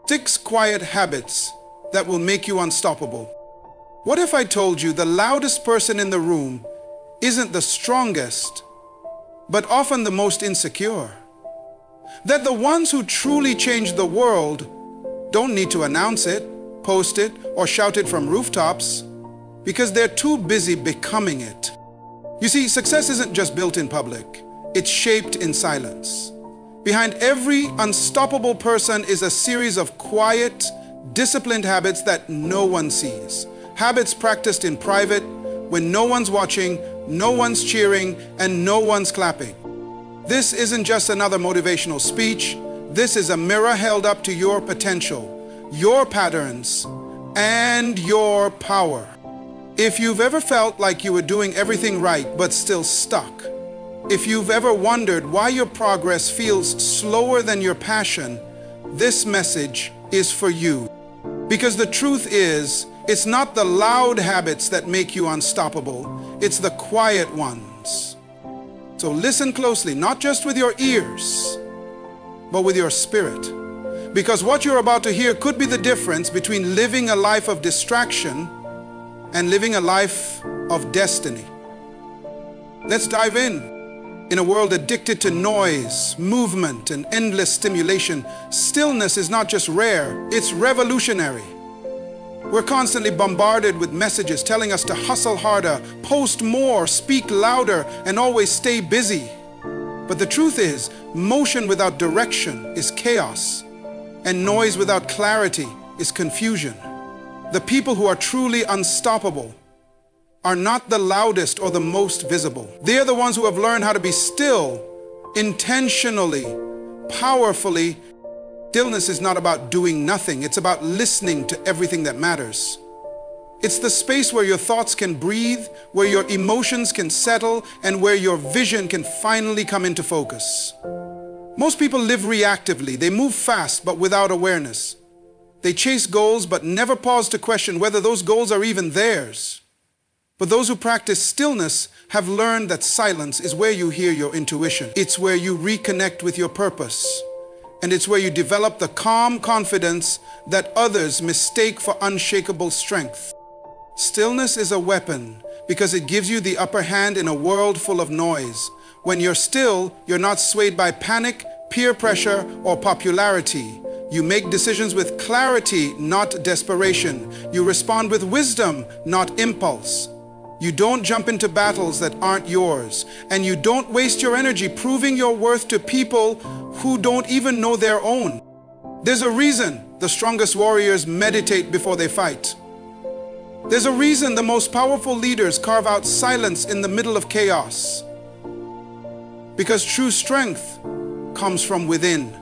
6 quiet habits that will make you unstoppable. What if I told you the loudest person in the room isn't the strongest, but often the most insecure? That the ones who truly change the world don't need to announce it, post it, or shout it from rooftops, because they're too busy becoming it. You see, success isn't just built in public, it's shaped in silence. Behind every unstoppable person is a series of quiet, disciplined habits that no one sees. Habits practiced in private, when no one's watching, no one's cheering, and no one's clapping. This isn't just another motivational speech. This is a mirror held up to your potential, your patterns, and your power. If you've ever felt like you were doing everything right but still stuck, if you've ever wondered why your progress feels slower than your passion, this message is for you. Because the truth is, it's not the loud habits that make you unstoppable, it's the quiet ones. So listen closely, not just with your ears, but with your spirit. Because what you're about to hear could be the difference between living a life of distraction and living a life of destiny. Let's dive in. In a world addicted to noise, movement, and endless stimulation, stillness is not just rare, it's revolutionary. We're constantly bombarded with messages telling us to hustle harder, post more, speak louder, and always stay busy. But the truth is, motion without direction is chaos, and noise without clarity is confusion. The people who are truly unstoppable are not the loudest or the most visible. They are the ones who have learned how to be still, intentionally, powerfully. Stillness is not about doing nothing. It's about listening to everything that matters. It's the space where your thoughts can breathe, where your emotions can settle, and where your vision can finally come into focus. Most people live reactively. They move fast, but without awareness. They chase goals, but never pause to question whether those goals are even theirs. But those who practice stillness have learned that silence is where you hear your intuition. It's where you reconnect with your purpose. And it's where you develop the calm confidence that others mistake for unshakable strength. Stillness is a weapon because it gives you the upper hand in a world full of noise. When you're still, you're not swayed by panic, peer pressure, or popularity. You make decisions with clarity, not desperation. You respond with wisdom, not impulse. You don't jump into battles that aren't yours, and you don't waste your energy proving your worth to people who don't even know their own. There's a reason the strongest warriors meditate before they fight. There's a reason the most powerful leaders carve out silence in the middle of chaos. Because true strength comes from within.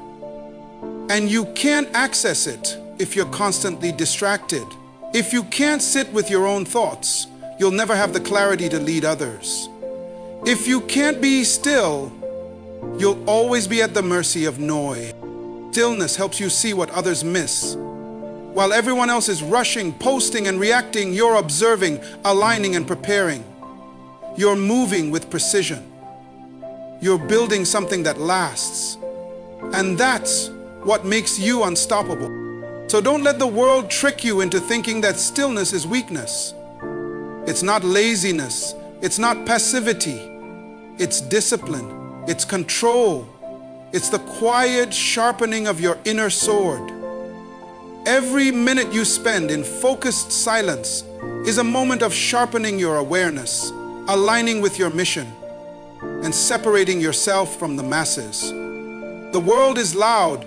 And you can't access it if you're constantly distracted. If you can't sit with your own thoughts, you'll never have the clarity to lead others. If you can't be still, you'll always be at the mercy of noise. Stillness helps you see what others miss. While everyone else is rushing, posting, and reacting, you're observing, aligning, and preparing. You're moving with precision. You're building something that lasts. And that's what makes you unstoppable. So don't let the world trick you into thinking that stillness is weakness. It's not laziness. It's not passivity. It's discipline. It's control. It's the quiet sharpening of your inner sword. Every minute you spend in focused silence is a moment of sharpening your awareness, aligning with your mission, and separating yourself from the masses. The world is loud.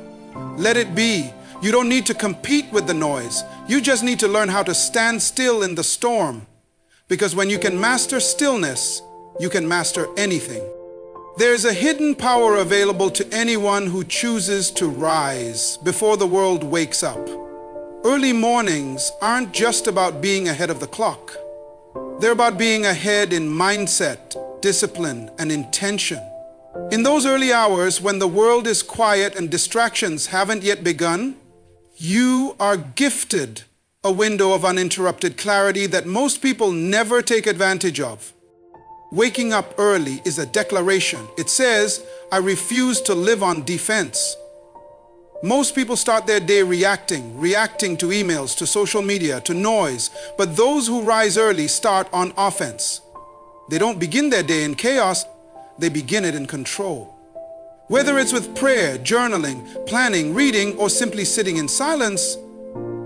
Let it be. You don't need to compete with the noise. You just need to learn how to stand still in the storm. Because when you can master stillness, you can master anything. There's a hidden power available to anyone who chooses to rise before the world wakes up. Early mornings aren't just about being ahead of the clock. They're about being ahead in mindset, discipline, and intention. In those early hours when the world is quiet and distractions haven't yet begun, you are gifted a window of uninterrupted clarity that most people never take advantage of. Waking up early is a declaration. It says, I refuse to live on defense. Most people start their day reacting to emails, to social media, to noise. But those who rise early start on offense. They don't begin their day in chaos, they begin it in control. Whether it's with prayer, journaling, planning, reading, or simply sitting in silence,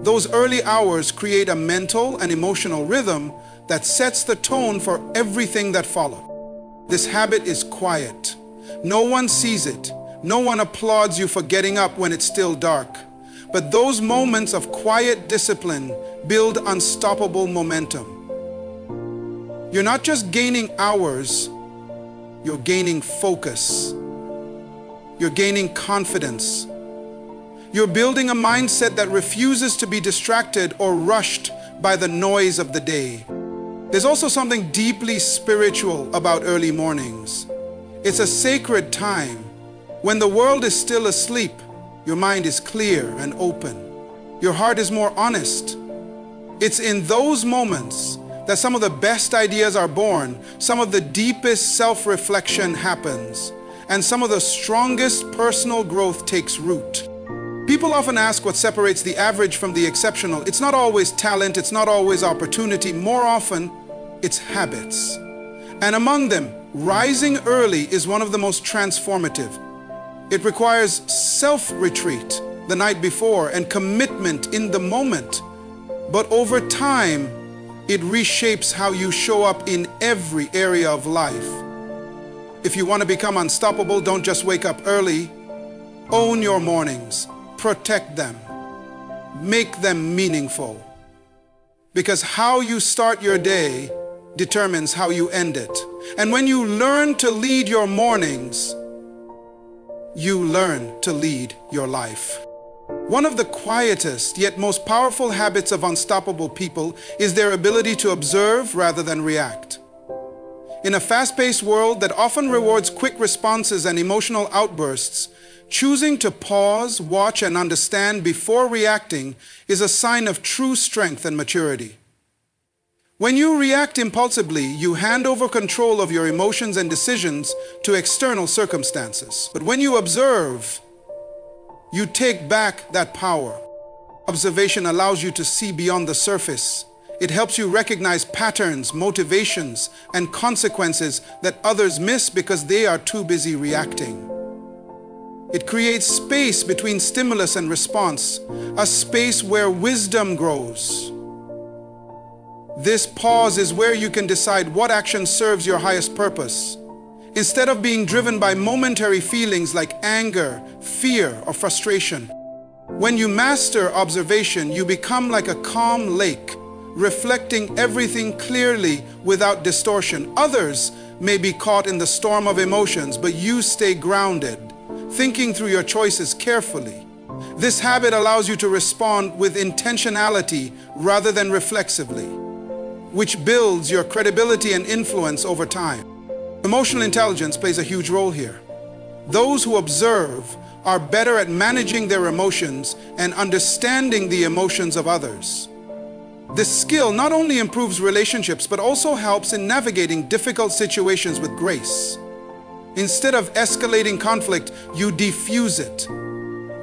those early hours create a mental and emotional rhythm that sets the tone for everything that follows. This habit is quiet. No one sees it. No one applauds you for getting up when it's still dark. But those moments of quiet discipline build unstoppable momentum. You're not just gaining hours, you're gaining focus. You're gaining confidence. You're building a mindset that refuses to be distracted or rushed by the noise of the day. There's also something deeply spiritual about early mornings. It's a sacred time. When the world is still asleep, your mind is clear and open. Your heart is more honest. It's in those moments that some of the best ideas are born, some of the deepest self-reflection happens, and some of the strongest personal growth takes root. People often ask what separates the average from the exceptional. It's not always talent, it's not always opportunity. More often, it's habits. And among them, rising early is one of the most transformative. It requires self-retreat the night before and commitment in the moment. But over time, it reshapes how you show up in every area of life. If you want to become unstoppable, don't just wake up early. Own your mornings. Protect them. Make them meaningful. Because how you start your day determines how you end it. And when you learn to lead your mornings, you learn to lead your life. One of the quietest yet most powerful habits of unstoppable people is their ability to observe rather than react. In a fast-paced world that often rewards quick responses and emotional outbursts, choosing to pause, watch, and understand before reacting is a sign of true strength and maturity. When you react impulsively, you hand over control of your emotions and decisions to external circumstances. But when you observe, you take back that power. Observation allows you to see beyond the surface. It helps you recognize patterns, motivations, and consequences that others miss because they are too busy reacting. It creates space between stimulus and response, a space where wisdom grows. This pause is where you can decide what action serves your highest purpose. Instead of being driven by momentary feelings like anger, fear, or frustration. When you master observation, you become like a calm lake, reflecting everything clearly without distortion. Others may be caught in the storm of emotions, but you stay grounded, thinking through your choices carefully. This habit allows you to respond with intentionality rather than reflexively, which builds your credibility and influence over time. Emotional intelligence plays a huge role here. Those who observe are better at managing their emotions and understanding the emotions of others. This skill not only improves relationships, but also helps in navigating difficult situations with grace. Instead of escalating conflict, you diffuse it.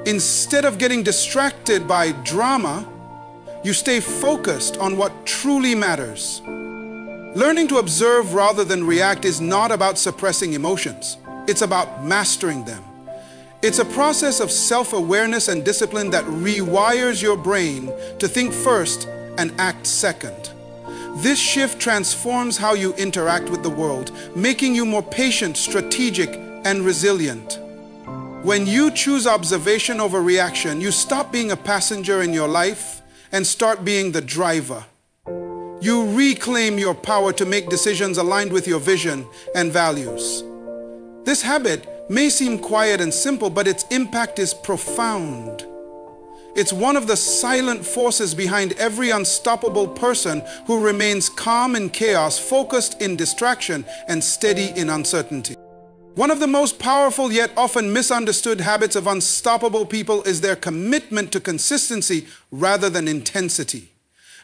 Instead of getting distracted by drama, you stay focused on what truly matters. Learning to observe rather than react is not about suppressing emotions. It's about mastering them. It's a process of self-awareness and discipline that rewires your brain to think first and act second. This shift transforms how you interact with the world, making you more patient, strategic, and resilient. When you choose observation over reaction, you stop being a passenger in your life and start being the driver. You reclaim your power to make decisions aligned with your vision and values. This habit may seem quiet and simple, but its impact is profound. It's one of the silent forces behind every unstoppable person who remains calm in chaos, focused in distraction, and steady in uncertainty. One of the most powerful yet often misunderstood habits of unstoppable people is their commitment to consistency rather than intensity.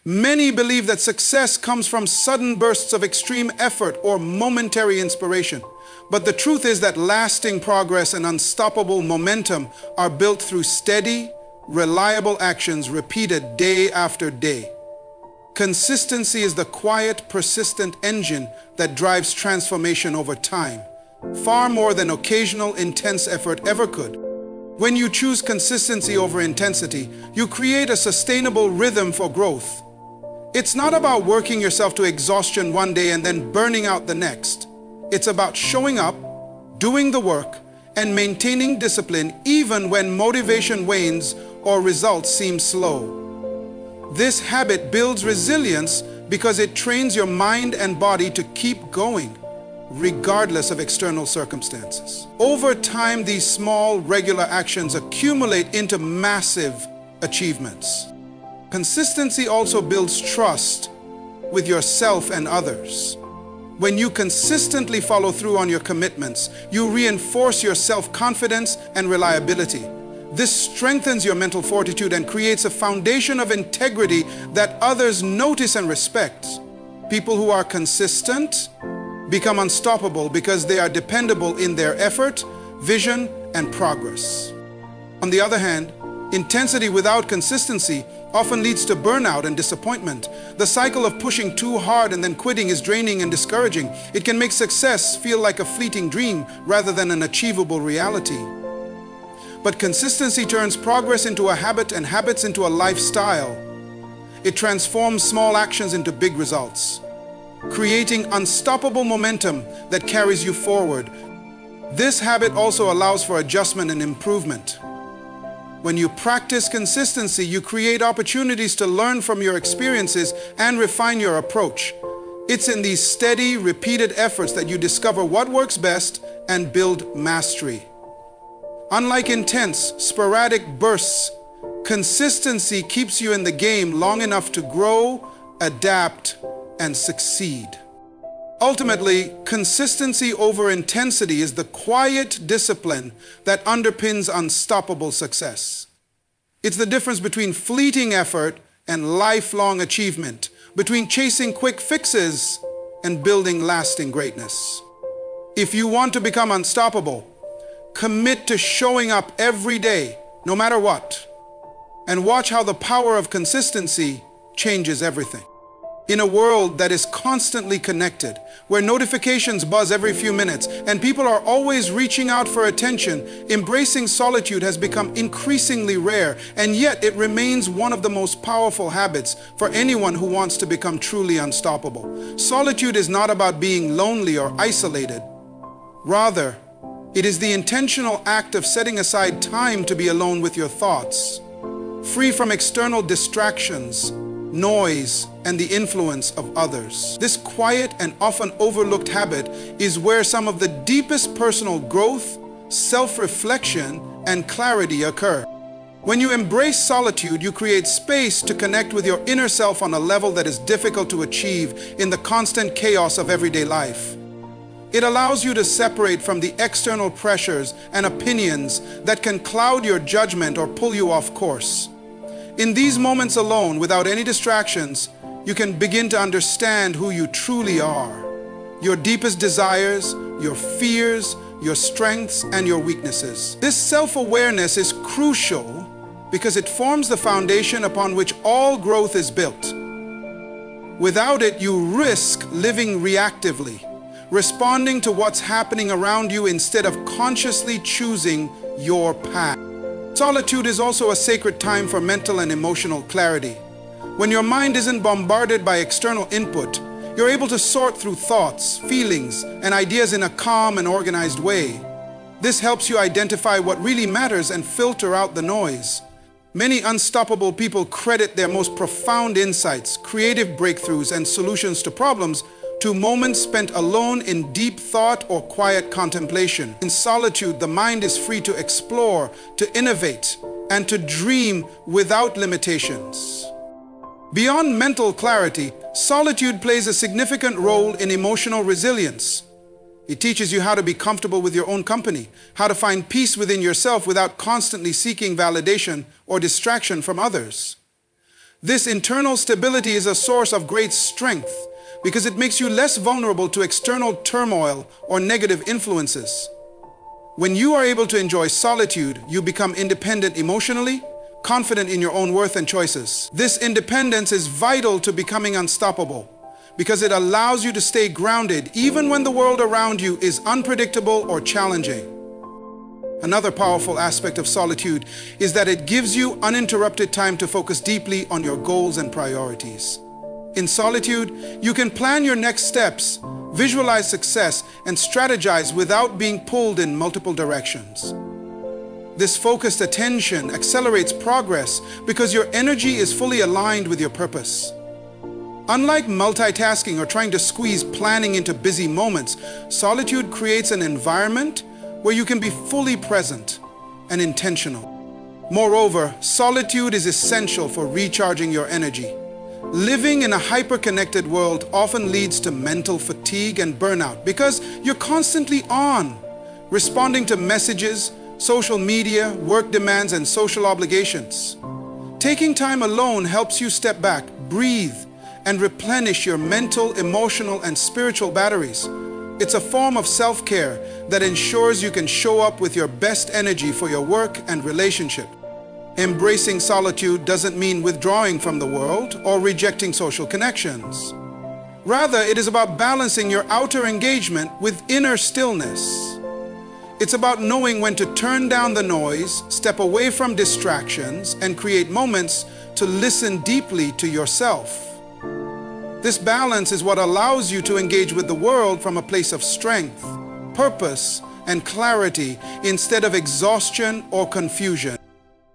Many believe that success comes from sudden bursts of extreme effort or momentary inspiration. But the truth is that lasting progress and unstoppable momentum are built through steady, reliable actions repeated day after day. Consistency is the quiet, persistent engine that drives transformation over time, far more than occasional intense effort ever could. When you choose consistency over intensity, you create a sustainable rhythm for growth. It's not about working yourself to exhaustion one day and then burning out the next. It's about showing up, doing the work, and maintaining discipline even when motivation wanes or results seem slow. This habit builds resilience because it trains your mind and body to keep going, regardless of external circumstances. Over time, these small, regular actions accumulate into massive achievements. Consistency also builds trust with yourself and others. When you consistently follow through on your commitments, you reinforce your self-confidence and reliability. This strengthens your mental fortitude and creates a foundation of integrity that others notice and respect. People who are consistent become unstoppable because they are dependable in their effort, vision, and progress. On the other hand, intensity without consistency often leads to burnout and disappointment. The cycle of pushing too hard and then quitting is draining and discouraging. It can make success feel like a fleeting dream rather than an achievable reality. But consistency turns progress into a habit and habits into a lifestyle. It transforms small actions into big results, creating unstoppable momentum that carries you forward. This habit also allows for adjustment and improvement. When you practice consistency, you create opportunities to learn from your experiences and refine your approach. It's in these steady, repeated efforts that you discover what works best and build mastery. Unlike intense, sporadic bursts, consistency keeps you in the game long enough to grow, adapt, and succeed. Ultimately, consistency over intensity is the quiet discipline that underpins unstoppable success. It's the difference between fleeting effort and lifelong achievement, between chasing quick fixes and building lasting greatness. If you want to become unstoppable, commit to showing up every day, no matter what, and watch how the power of consistency changes everything. In a world that is constantly connected, where notifications buzz every few minutes and people are always reaching out for attention, embracing solitude has become increasingly rare, and yet it remains one of the most powerful habits for anyone who wants to become truly unstoppable. Solitude is not about being lonely or isolated. Rather, it is the intentional act of setting aside time to be alone with your thoughts, free from external distractions, noise, and the influence of others. This quiet and often overlooked habit is where some of the deepest personal growth, self-reflection, and clarity occur. When you embrace solitude, you create space to connect with your inner self on a level that is difficult to achieve in the constant chaos of everyday life. It allows you to separate from the external pressures and opinions that can cloud your judgment or pull you off course. In these moments alone, without any distractions, you can begin to understand who you truly are, your deepest desires, your fears, your strengths, and your weaknesses. This self-awareness is crucial because it forms the foundation upon which all growth is built. Without it, you risk living reactively, responding to what's happening around you instead of consciously choosing your path. Solitude is also a sacred time for mental and emotional clarity. When your mind isn't bombarded by external input, you're able to sort through thoughts, feelings, and ideas in a calm and organized way. This helps you identify what really matters and filter out the noise. Many unstoppable people credit their most profound insights, creative breakthroughs, and solutions to problems to moments spent alone in deep thought or quiet contemplation. In solitude, the mind is free to explore, to innovate, and to dream without limitations. Beyond mental clarity, solitude plays a significant role in emotional resilience. It teaches you how to be comfortable with your own company, how to find peace within yourself without constantly seeking validation or distraction from others. This internal stability is a source of great strength because it makes you less vulnerable to external turmoil or negative influences. When you are able to enjoy solitude, you become independent emotionally, confident in your own worth and choices. This independence is vital to becoming unstoppable because it allows you to stay grounded even when the world around you is unpredictable or challenging. Another powerful aspect of solitude is that it gives you uninterrupted time to focus deeply on your goals and priorities. In solitude, you can plan your next steps, visualize success, and strategize without being pulled in multiple directions. This focused attention accelerates progress because your energy is fully aligned with your purpose. Unlike multitasking or trying to squeeze planning into busy moments, solitude creates an environment where you can be fully present and intentional. Moreover, solitude is essential for recharging your energy. Living in a hyper-connected world often leads to mental fatigue and burnout because you're constantly on, responding to messages, social media, work demands, and social obligations. Taking time alone helps you step back, breathe, and replenish your mental, emotional, and spiritual batteries. It's a form of self-care that ensures you can show up with your best energy for your work and relationship. Embracing solitude doesn't mean withdrawing from the world or rejecting social connections. Rather, it is about balancing your outer engagement with inner stillness. It's about knowing when to turn down the noise, step away from distractions, and create moments to listen deeply to yourself. This balance is what allows you to engage with the world from a place of strength, purpose, and clarity instead of exhaustion or confusion.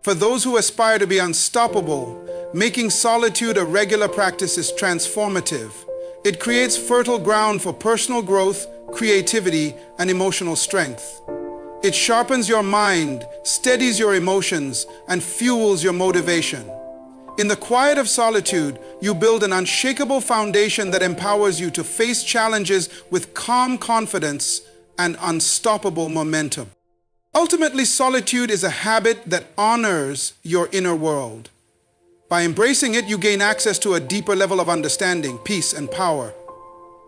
For those who aspire to be unstoppable, making solitude a regular practice is transformative. It creates fertile ground for personal growth, creativity, and emotional strength. It sharpens your mind, steadies your emotions, and fuels your motivation. In the quiet of solitude, you build an unshakable foundation that empowers you to face challenges with calm confidence and unstoppable momentum. Ultimately, solitude is a habit that honors your inner world. By embracing it, you gain access to a deeper level of understanding, peace, and power.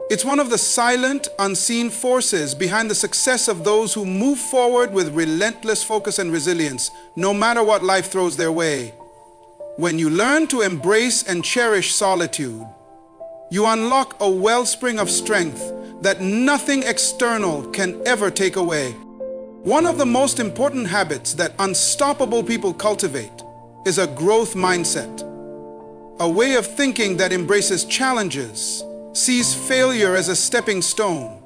It's one of the silent, unseen forces behind the success of those who move forward with relentless focus and resilience, no matter what life throws their way. When you learn to embrace and cherish solitude, you unlock a wellspring of strength that nothing external can ever take away. One of the most important habits that unstoppable people cultivate is a growth mindset, a way of thinking that embraces challenges, sees failure as a stepping stone,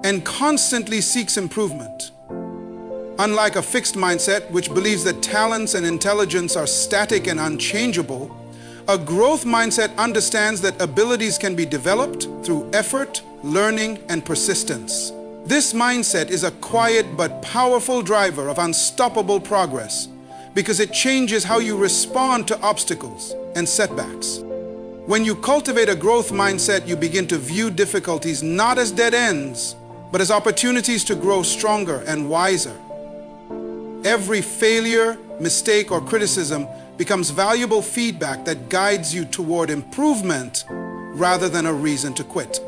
and constantly seeks improvement. Unlike a fixed mindset, which believes that talents and intelligence are static and unchangeable, a growth mindset understands that abilities can be developed through effort, learning, and persistence. This mindset is a quiet but powerful driver of unstoppable progress because it changes how you respond to obstacles and setbacks. When you cultivate a growth mindset, you begin to view difficulties not as dead ends, but as opportunities to grow stronger and wiser. Every failure, mistake, or criticism becomes valuable feedback that guides you toward improvement rather than a reason to quit.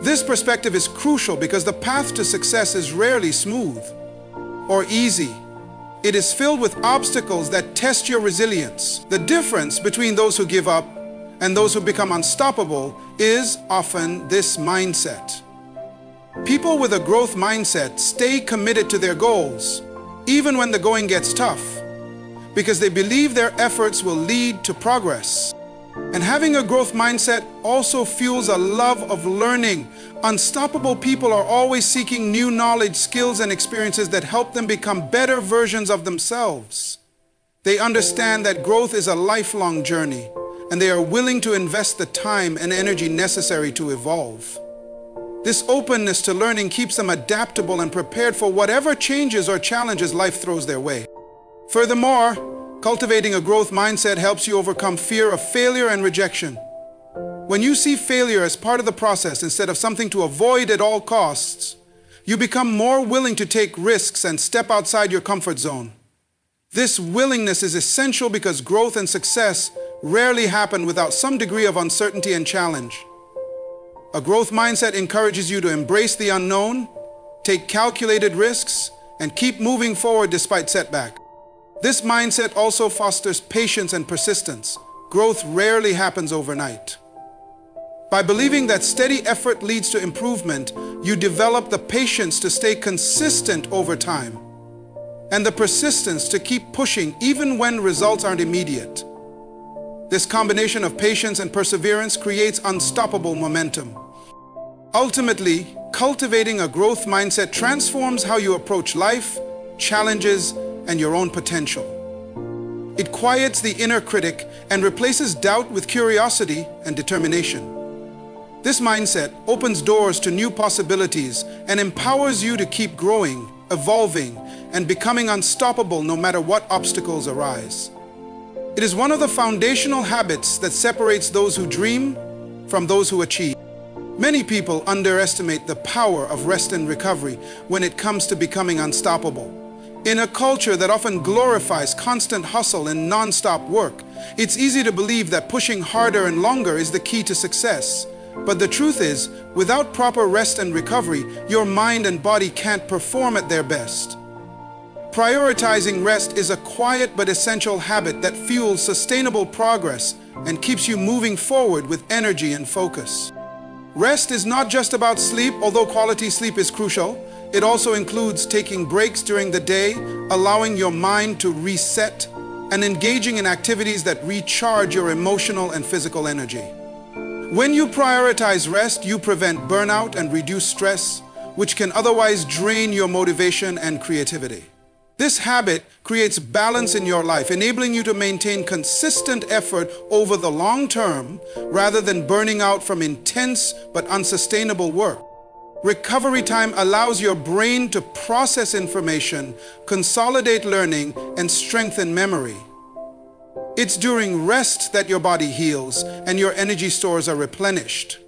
This perspective is crucial because the path to success is rarely smooth or easy. It is filled with obstacles that test your resilience. The difference between those who give up and those who become unstoppable is often this mindset. People with a growth mindset stay committed to their goals, even when the going gets tough, because they believe their efforts will lead to progress. And having a growth mindset also fuels a love of learning. Unstoppable people are always seeking new knowledge, skills, and experiences that help them become better versions of themselves. They understand that growth is a lifelong journey, and they are willing to invest the time and energy necessary to evolve. This openness to learning keeps them adaptable and prepared for whatever changes or challenges life throws their way. Furthermore, cultivating a growth mindset helps you overcome fear of failure and rejection. When you see failure as part of the process instead of something to avoid at all costs, you become more willing to take risks and step outside your comfort zone. This willingness is essential because growth and success rarely happen without some degree of uncertainty and challenge. A growth mindset encourages you to embrace the unknown, take calculated risks, and keep moving forward despite setback. This mindset also fosters patience and persistence. Growth rarely happens overnight. By believing that steady effort leads to improvement, you develop the patience to stay consistent over time, and the persistence to keep pushing even when results aren't immediate. This combination of patience and perseverance creates unstoppable momentum. Ultimately, cultivating a growth mindset transforms how you approach life, challenges, and your own potential. It quiets the inner critic and replaces doubt with curiosity and determination. This mindset opens doors to new possibilities and empowers you to keep growing, evolving, and becoming unstoppable no matter what obstacles arise. It is one of the foundational habits that separates those who dream from those who achieve. Many people underestimate the power of rest and recovery when it comes to becoming unstoppable. In a culture that often glorifies constant hustle and non-stop work, it's easy to believe that pushing harder and longer is the key to success. But the truth is, without proper rest and recovery, your mind and body can't perform at their best. Prioritizing rest is a quiet but essential habit that fuels sustainable progress and keeps you moving forward with energy and focus. Rest is not just about sleep, although quality sleep is crucial. It also includes taking breaks during the day, allowing your mind to reset, and engaging in activities that recharge your emotional and physical energy. When you prioritize rest, you prevent burnout and reduce stress, which can otherwise drain your motivation and creativity. This habit creates balance in your life, enabling you to maintain consistent effort over the long term rather than burning out from intense but unsustainable work. Recovery time allows your brain to process information, consolidate learning, and strengthen memory. It's during rest that your body heals and your energy stores are replenished.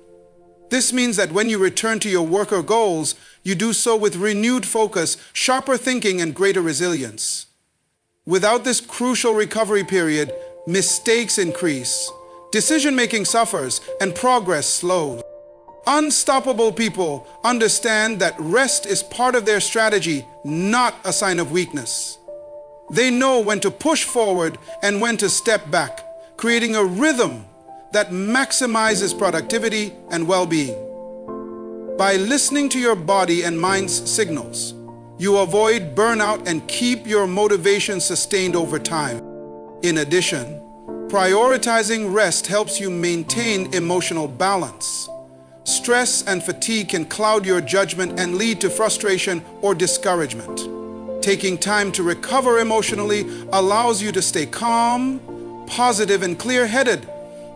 This means that when you return to your work or goals, you do so with renewed focus, sharper thinking, and greater resilience. Without this crucial recovery period, mistakes increase, decision-making suffers, and progress slows. Unstoppable people understand that rest is part of their strategy, not a sign of weakness. They know when to push forward and when to step back, creating a rhythm that maximizes productivity and well-being. By listening to your body and mind's signals, you avoid burnout and keep your motivation sustained over time. In addition, prioritizing rest helps you maintain emotional balance. Stress and fatigue can cloud your judgment and lead to frustration or discouragement. Taking time to recover emotionally allows you to stay calm, positive, and clear-headed,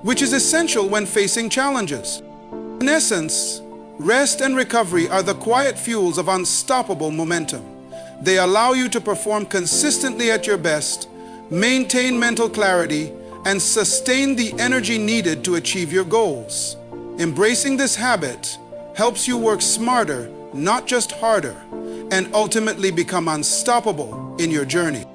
which is essential when facing challenges. In essence, rest and recovery are the quiet fuels of unstoppable momentum. They allow you to perform consistently at your best, maintain mental clarity, and sustain the energy needed to achieve your goals. Embracing this habit helps you work smarter, not just harder, and ultimately become unstoppable in your journey.